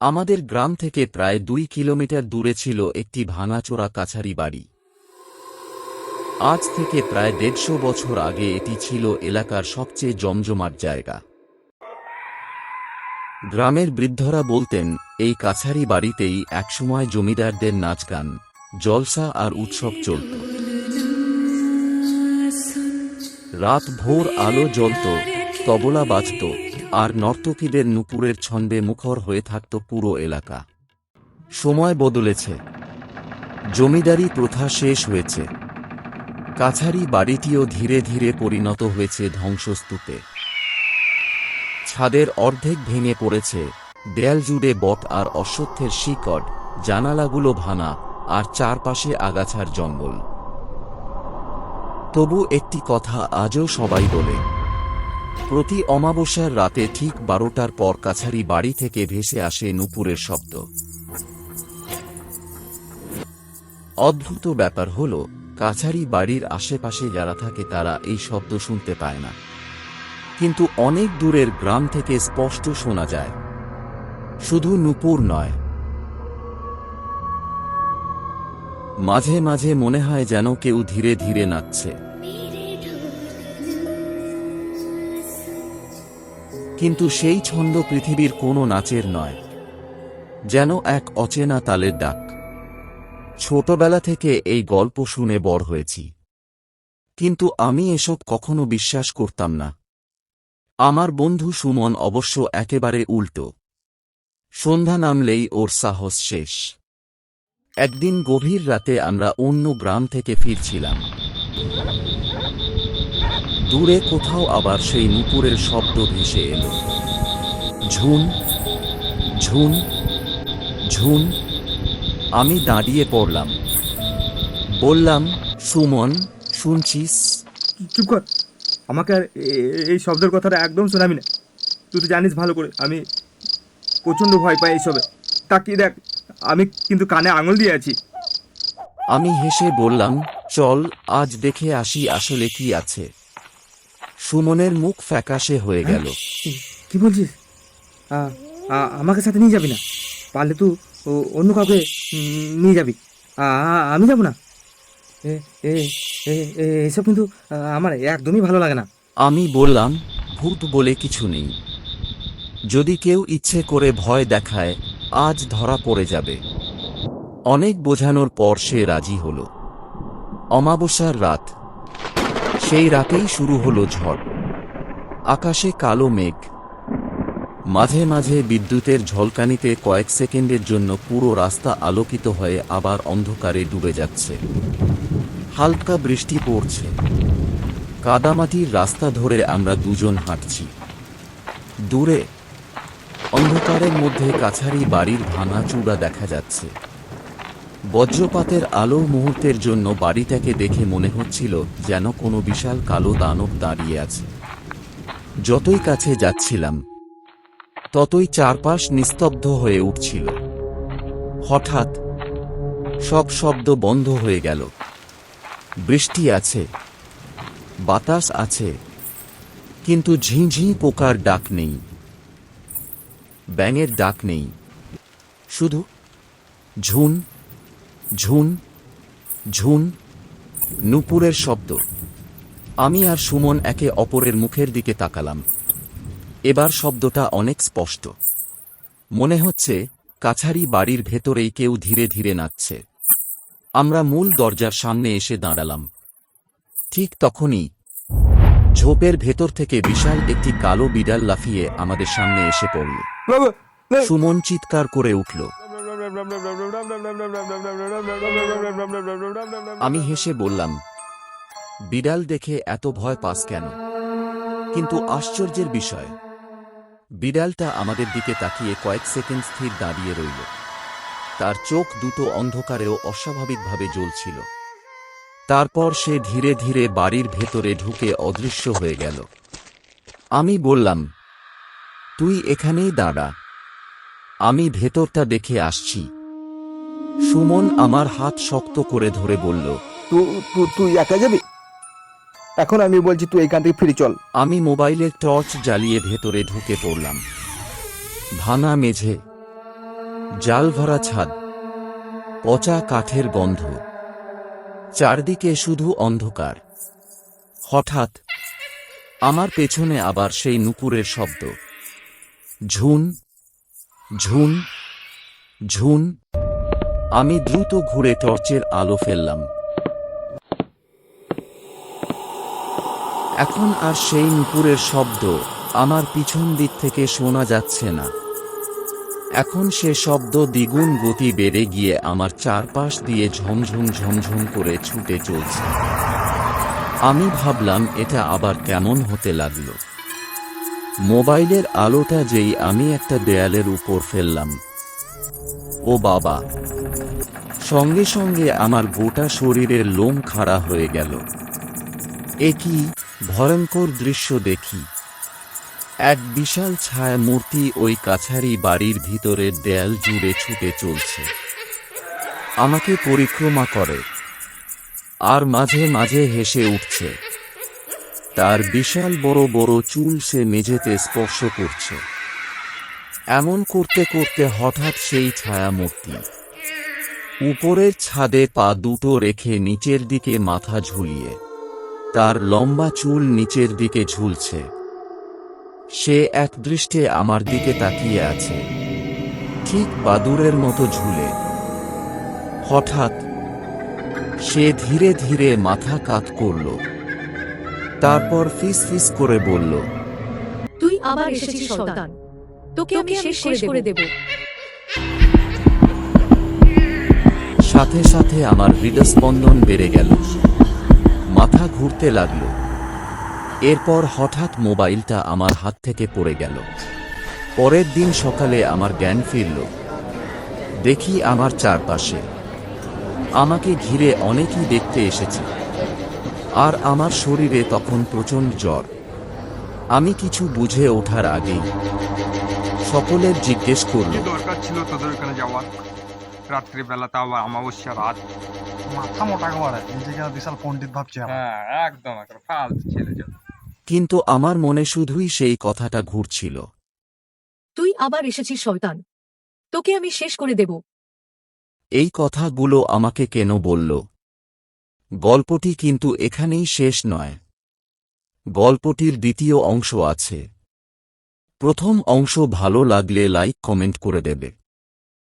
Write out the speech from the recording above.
আমাদের গ্রাম থেকে প্রায় 2 কিলোমিটার দূরে ছিল একটি ভাঙাচোরা কাছারি বাড়ি। আজ থেকে প্রায় 150 বছর আগে এটি ছিল এলাকার সবচেয়ে জমজমাট জায়গা। গ্রামের বৃদ্ধরা বলতেন, এই কাছারি বাড়িতেই একসময় জমিদারদের নাচ গান, জলসা আর উৎসব চলত। রাত ভোর আলো জ্বলত, তবলা বাজত, আর নর্তকীদের নুপুরের ছন্দে মুখর হয়ে থাকত পুরো এলাকা। সময় বদলেছে, জমিদারি প্রথা শেষ হয়েছে, কাছারি বাড়িটিও ধীরে ধীরে পরিণত হয়েছে ধ্বংসস্তূপে। ছাদের অর্ধেক ভেঙে পড়েছে, দেয়াল জুড়ে বট আর অশ্বত্থের শিকড়, জানালাগুলো ভাঙা, আর চারপাশে আগাছার জঙ্গল। তবু একটি কথা আজও সবাই বলে, প্রতি অমাবস্যার রাতে ঠিক 12টার পর কাছারি বাড়ি থেকে ভেসে আসে নুপুরের শব্দ। অদ্ভুত ব্যাপার হল, কাছারি বাড়ির আশেপাশে যারা থাকে তারা এই শব্দ শুনতে পায় না, কিন্তু অনেক দূরের গ্রাম থেকে স্পষ্ট শোনা যায়। শুধু নুপুর নয়, মাঝে মাঝে মনে হয় যেন কেউ ধীরে ধীরে নাচছে, কিন্তু সেই ছন্দ পৃথিবীর কোনো নাচের নয়, যেন এক অচেনা তালের ডাক। ছোটবেলা থেকে এই গল্প শুনে বড় হয়েছি, কিন্তু আমি এসব কখনো বিশ্বাস করতাম না। আমার বন্ধু সুমন অবশ্য একেবারে উল্টো। সন্ধ্যা নামলেই ওর সাহস শেষ। একদিন গভীর রাতে আমরা অন্য গ্রাম থেকে ফিরছিলাম। দূরে কোথাও আবার সেই নুপুরের শব্দ ভেসে এলো, ঝুন ঝুন ঝুন। আমি দাঁড়িয়ে পড়লাম, বললাম, সুমন, শুনছিস? চুপ কর, আমাকে আর এই শব্দের কথাটা একদম শোনাবি না। তুই তো জানিস ভালো করে আমি প্রচণ্ড ভয় পাই এইসবে। তাকিয়ে দেখ, আমি কিন্তু কানে আঙুল দিয়ে আছি। আমি হেসে বললাম, চল আজ দেখে আসি আসলে কি আছে। সুমনের মুখ ফ্যাকাশে হয়ে গেল। কি বলছিস? আমাকে সাথে নিয়ে যাবি না? পারলে তুই অন্য কাউকে নিয়ে যাবি, আমি যাব না। এসব কিন্তু আমার একদমই ভালো লাগে না। আমি বললাম, ভূত বলে কিছু নেই। যদি কেউ ইচ্ছে করে ভয় দেখায়, আজ ধরা পড়ে যাবে। অনেক বোঝানোর পর সে রাজি হল। অমাবস্যার রাত, সেই রাতেই শুরু হলো ঝড়। আকাশে কালো মেঘ, মাঝে মাঝে বিদ্যুতের ঝলকানিতে কয়েক সেকেন্ডের জন্য পুরো রাস্তা আলোকিত হয়ে আবার অন্ধকারে ডুবে যাচ্ছে। হালকা বৃষ্টি পড়ছে। কাদামাটির রাস্তা ধরে আমরা দুজন হাঁটছি। দূরে অন্ধকারের মধ্যে কাছারি বাড়ির ভাঙা চূড়া দেখা যাচ্ছে। বজ্রপাতের আলো মুহূর্তের জন্য বাড়িটাকে দেখে মনে হচ্ছিল যেন কোনো বিশাল কালো দানব দাঁড়িয়ে আছে। যতই কাছে যাচ্ছিলাম, ততই চারপাশ নিস্তব্ধ হয়ে উঠছিল। হঠাৎ সব শব্দ বন্ধ হয়ে গেল। বৃষ্টি আছে, বাতাস আছে, কিন্তু ঝিঁঝি পোকার ডাক নেই, ব্যাঙের ডাক নেই। শুধু ঝুন ঝুন ঝুন, নুপুরের শব্দ। আমি আর সুমন একে অপরের মুখের দিকে তাকালাম। এবার শব্দটা অনেক স্পষ্ট। মনে হচ্ছে কাছারি বাড়ির ভেতরেই কেউ ধীরে ধীরে নাচছে। আমরা মূল দরজার সামনে এসে দাঁড়ালাম। ঠিক তখনই ঝোপের ভেতর থেকে বিশাল একটি কালো বিড়াল লাফিয়ে আমাদের সামনে এসে পড়ল। সুমন চিৎকার করে উঠল। আমি হেসে বললাম, বিড়াল দেখে এত ভয় পাস কেন? কিন্তু আশ্চর্যের বিষয়, বিড়ালটা আমাদের দিকে তাকিয়ে কয়েক সেকেন্ড স্থির দাঁড়িয়ে রইল। তার চোখ দুটো অন্ধকারেও অস্বাভাবিকভাবে জ্বলছিল। তারপর সে ধীরে ধীরে বাড়ির ভেতরে ঢুকে অদৃশ্য হয়ে গেল। আমি বললাম, তুই এখানেই দাঁড়া, আমি ভেতরটা দেখে আসছি। সুমন আমার হাত শক্ত করে ধরে বলল, তুই একা যাবি? এখন আমি বলছি তুই এখান থেকে ফিরে চল। আমি মোবাইলের টর্চ জ্বালিয়ে ভেতরে ঢুকে পড়লাম। ভাঙা মেঝে, জাল ভরা ছাদ, পচা কাঠের গন্ধ, চারদিকে শুধু অন্ধকার। হঠাৎ আমার পেছনে আবার সেই নুপুরের শব্দ, ঝুন ঝুন ঝুন। আমি দ্রুত ঘুরে টর্চের আলো ফেললাম। এখন আর সেই নুপুরের শব্দ আমার পিছন দিক থেকে শোনা যাচ্ছে না। এখন সে শব্দ দ্বিগুণ গতি বেড়ে গিয়ে আমার চারপাশ দিয়ে ঝমঝম ঝমঝম করে ছুটে চলছে। আমি ভাবলাম এটা আবার কেমন হতে লাগলো। মোবাইলের আলোটা যেই আমি একটা দেয়ালের উপর ফেললাম, ও বাবা! সঙ্গে সঙ্গে আমার গোটা শরীরের লোম খাড়া হয়ে গেল। এ কি ভয়ঙ্কর দৃশ্য দেখি! এক বিশাল ছায়া মূর্তি ওই কাছারি বাড়ির ভিতরের দেয়াল জুড়ে ছুটে চলছে, আমাকে পরিক্রমা করে, আর মাঝে মাঝে হেসে উঠছে। তার বিশাল বড় বড় চুল সে মেঝেতে স্পর্শ করছে। এমন করতে করতে হঠাৎ সেই ছায়ামূর্তি উপরের ছাদে পা দুটো রেখে নিচের দিকে মাথা ঝুলিয়ে, তার লম্বা চুল নিচের দিকে ঝুলছে। সে একদৃষ্টে আমার দিকে তাকিয়ে আছে, ঠিক বাদুড়ের মতো ঝুলে। হঠাৎ সে ধীরে ধীরে মাথা কাত করল, তারপর ফিস ফিস করে বলল, তুই আবার এসেছিস শয়তান, তোকে আমি শেষ করে দেব। সাথে সাথে আমার হৃদস্পন্দন বেড়ে গেল, মাথা ঘুরতে লাগলো। এরপর হঠাৎ মোবাইলটা আমার হাত থেকে পড়ে গেল। পরের দিন সকালে আমার জ্ঞান ফিরল। দেখি আমার চারপাশে আমাকে ঘিরে অনেকেই দেখতে এসেছে, আর আমার শরীরে তখন প্রচণ্ড জ্বর। আমি কিছু বুঝে ওঠার আগেই সকলের জিজ্ঞেস করল, কি দরকার ছিল তোদের ওখানে যাওয়ার? রাত্রিবেলা, তাও আবার অমাবস্যা রাত। মাথা মোটা করে নিজেকে আর বিশাল পণ্ডিত ভাবছে আমার। হ্যাঁ, একদম একটা ফালতু ছেলে যত। কিন্তু আমার মনে শুধুই সেই কথাটা ঘুরছিল। তুই আবার এসেছিস শয়তান, তোকে আমি শেষ করে দেব। এই কথাগুলো আমাকে কেন বলল? গল্পটি কিন্তু এখানেই শেষ নয়। গল্পটির দ্বিতীয় অংশ আছে। প্রথম অংশ ভালো লাগলে লাইক কমেন্ট করে দেবে।